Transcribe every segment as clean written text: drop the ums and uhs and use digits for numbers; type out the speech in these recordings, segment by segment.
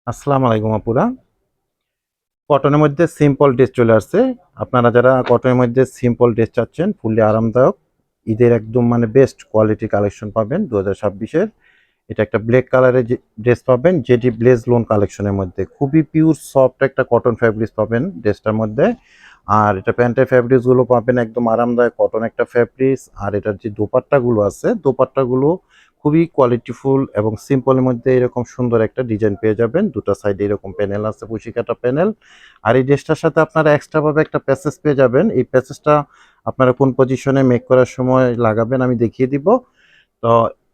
আসসালামু আলাইকুম আপুরা। কটনের মধ্যে সিম্পল ড্রেস চলে আসছে। আপনারা যারা কটনের মধ্যে সিম্পল ড্রেস চাচ্ছেন, ফুললি আরামদায়ক, ঈদের একদম বেস্ট কোয়ালিটি কালেকশন পাবেন 2026-এর। এটা একটা ব্ল্যাক কালারের ড্রেস পাবেন, যেটি ব্লেজ লোন কালেকশনের মধ্যে খুবই পিওর সফট একটা কটন ফ্যাব্রিক্স পাবেন ড্রেসটার মধ্যে। আর এটা প্যান্টের ফ্যাব্রিক্সগুলো পাবেন একদম আরামদায়ক কটন একটা ফ্যাব্রিক্স। আর এটার যে দোপাট্টাগুলো আছে, দোপাট্টাগুলো খুবই কোয়ালিটিফুল এবং সিম্পলের মধ্যে এরকম সুন্দর একটা ডিজাইন পেয়ে যাবেন। দুটো সাইডে এরকম প্যানেল আছে, কুশি কাটা প্যানেল। আর এই ড্রেসটার সাথে আপনারা এক্সট্রাভাবে একটা প্যাসেজ পেয়ে যাবেন। এই প্যাসেজটা আপনারা কোন পজিশনে মেক করার সময় লাগাবেন আমি দেখিয়ে দিব। তো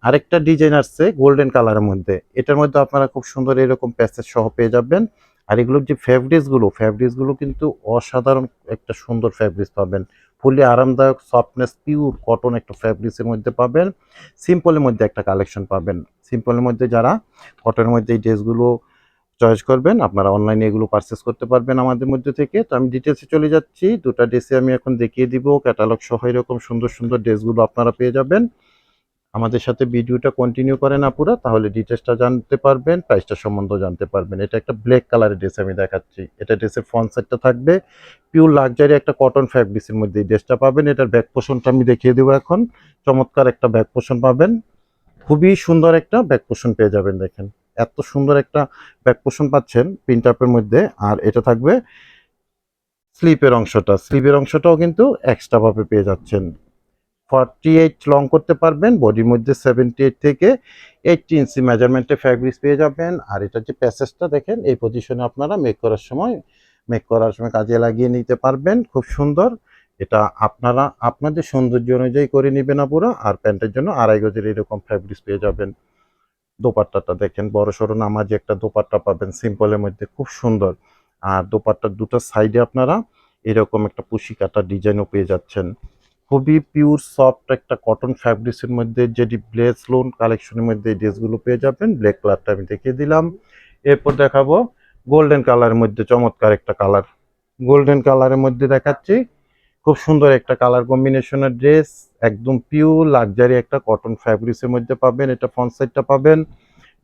আরেকটা ডিজাইন আসছে গোল্ডেন কালারের মধ্যে, এটার মধ্যে আপনারা খুব সুন্দর এরকম প্যাসেজ সহ পেয়ে যাবেন। আর এগুলোর যে ফ্যাব্রিক্সগুলো কিন্তু অসাধারণ একটা সুন্দর ফ্যাব্রিক্স পাবেন। ফুলি আরামদায়ক সফটনেস পিওর কটন একটা ফ্যাব্রিক্সের মধ্যে পাবেন। সিম্পলের মধ্যে একটা কালেকশন পাবেন। সিম্পলের মধ্যে যারা কটনের মধ্যে এই ড্রেসগুলো চয়েস করবেন, আপনারা অনলাইনে এগুলো পারচেস করতে পারবেন আমাদের মধ্যে থেকে। তো আমি ডিটেলসে চলে যাচ্ছি, দুটো ড্রেসে আমি এখন দেখিয়ে দিব ক্যাটালগ সহ এরকম সুন্দর সুন্দর ড্রেসগুলো আপনারা পেয়ে যাবেন। আমাদের সাথে ভিডিওটা কন্টিনিউ করেন আপুরা, তাহলে ডিটেলসটা জানতে পারবেন, প্রাইসটা সম্বন্ধেও জানতে পারবেন। এটা একটা ব্ল্যাক কালারের ড্রেস আমি দেখাচ্ছি। এটা ড্রেসের ফ্রন্ট সাইডটা থাকবে পিওর লাক্সারি একটা কটন ফ্যাব্রিক্সের মধ্যে এই ড্রেসটা পাবেন। এটার ব্যাক পোর্শনটা আমি দেখিয়ে দেবো এখন। চমৎকার একটা ব্যাক পোর্শন পাবেন, খুবই সুন্দর একটা ব্যাক পোর্শন পেয়ে যাবেন। দেখেন এত সুন্দর একটা ব্যাক পোর্শন পাচ্ছেন প্রিন্ট আপের মধ্যে। আর এটা থাকবে স্লিপের অংশটাও কিন্তু এক্সট্রা ভাবে পেয়ে যাচ্ছেন। 48 লং করতে পারবেন, বডির মধ্যে 78 থেকে 80 ইঞ্চি মেজারমেন্টে ফ্যাব্রিক্স পেয়ে যাবেন। আর এটার যে প্যাসেজটা দেখেন, এই পজিশনে আপনারা মেক করার সময় কাজে লাগিয়ে নিতে পারবেন, খুব সুন্দর। এটা আপনারা আপনাদের সৌন্দর্য অনুযায়ী করে নেবেন আপুরা। আর প্যান্টের জন্য 2.5 গজের এরকম ফ্যাব্রিক্স পেয়ে যাবেন। দোপাট্টাটা দেখেন, বড় সড়ো নামাজি একটা দোপাট্টা পাবেন সিম্পলের মধ্যে, খুব সুন্দর। আর দোপাট্টার দুটো সাইডে আপনারা এরকম একটা পুশি কাটা ডিজাইনও পেয়ে যাচ্ছেন। খুবই পিওর সফট একটা কটন ফ্যাব্রিক্সের মধ্যে, যেটি ব্লেজ লোন কালেকশনের মধ্যে এই ড্রেসগুলো পেয়ে যাবেন। ব্ল্যাক কালারটা আমি দেখিয়ে দিলাম। এরপর দেখাবো গোল্ডেন কালারের মধ্যে চমৎকার একটা কালার। গোল্ডেন কালারের মধ্যে দেখাচ্ছি খুব সুন্দর একটা কালার কম্বিনেশনের ড্রেস, একদম পিওর লাক্সারি একটা কটন ফ্যাব্রিক্সের মধ্যে পাবেন। এটা ফ্রন্ট সাইডটা পাবেন,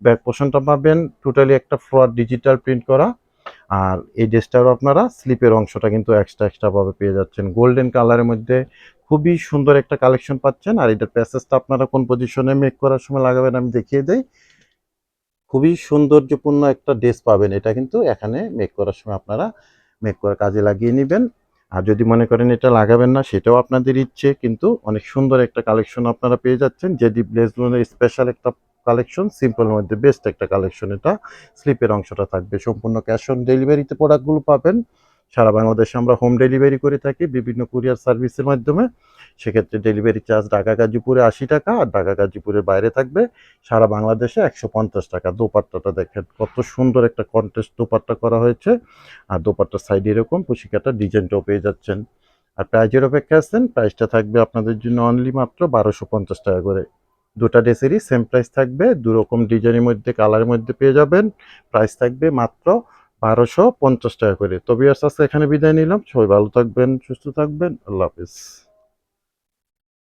ব্যাক পোর্শনটা পাবেন টোটালি একটা ফ্রড ডিজিটাল প্রিন্ট করা। আর এই ড্রেসটারও আপনারা স্লিপের অংশটা কিন্তু এক্সট্রা ভাবে পেয়ে যাচ্ছেন। গোল্ডেন কালারের মধ্যে খুবই সুন্দর একটা কালেকশন পাচ্ছেন। আর এটার প্যাসেজটা আপনারা কোন পজিশনে মেক করার সময় লাগাবেন আমি দেখিয়ে দেই। খুবই সৌন্দর্যপূর্ণ একটা ড্রেস পাবেন। এটা কিন্তু এখানে মেক করার সময় আপনারা মেক করার কাজে লাগিয়ে নেবেন। আর যদি মনে করেন এটা লাগাবেন না, সেটাও আপনাদের ইচ্ছে, কিন্তু অনেক সুন্দর একটা কালেকশন আপনারা পেয়ে যাচ্ছেন। জেডি ব্লেজলোনের স্পেশাল একটা কালেকশন, সিম্পলের মধ্যে বেস্ট একটা কালেকশন। এটা স্লিপের অংশটা থাকবে সম্পূর্ণ ক্যাশ অন ডেলিভারিতে প্রোডাক্টগুলো পাবেন। সারা বাংলাদেশে আমরা হোম ডেলিভারি করে থাকি বিভিন্ন কুরিয়ার সার্ভিসের মাধ্যমে। সেক্ষেত্রে ডেলিভারি চার্জ ঢাকা গাজীপুরে 80 টাকা, আর ঢাকা গাজীপুরের বাইরে থাকবে সারা বাংলাদেশে 150 টাকা। দোপাট্টাটা দেখেন কত সুন্দর একটা কন্ট্রাস্ট দোপাট্টা করা হয়েছে। আর দোপাট্টার সাইডে এরকম পুশিকাটা ডিজাইনটাও পেয়ে যাচ্ছেন। আর প্রাইজের অপেক্ষা আছেন, প্রাইসটা থাকবে আপনাদের জন্য অনলি মাত্র 1250 টাকা করে। দুটা ড্রেসেরই সেম প্রাইস থাকবে, দুরকম ডিজাইনের মধ্যে কালারের মধ্যে পেয়ে যাবেন। প্রাইস থাকবে মাত্র 1250 টাকা করে। তবে আজকে এখানে বিদায় নিলাম, সবাই ভালো থাকবেন, সুস্থ থাকবেন, আল্লাহ হাফিজ।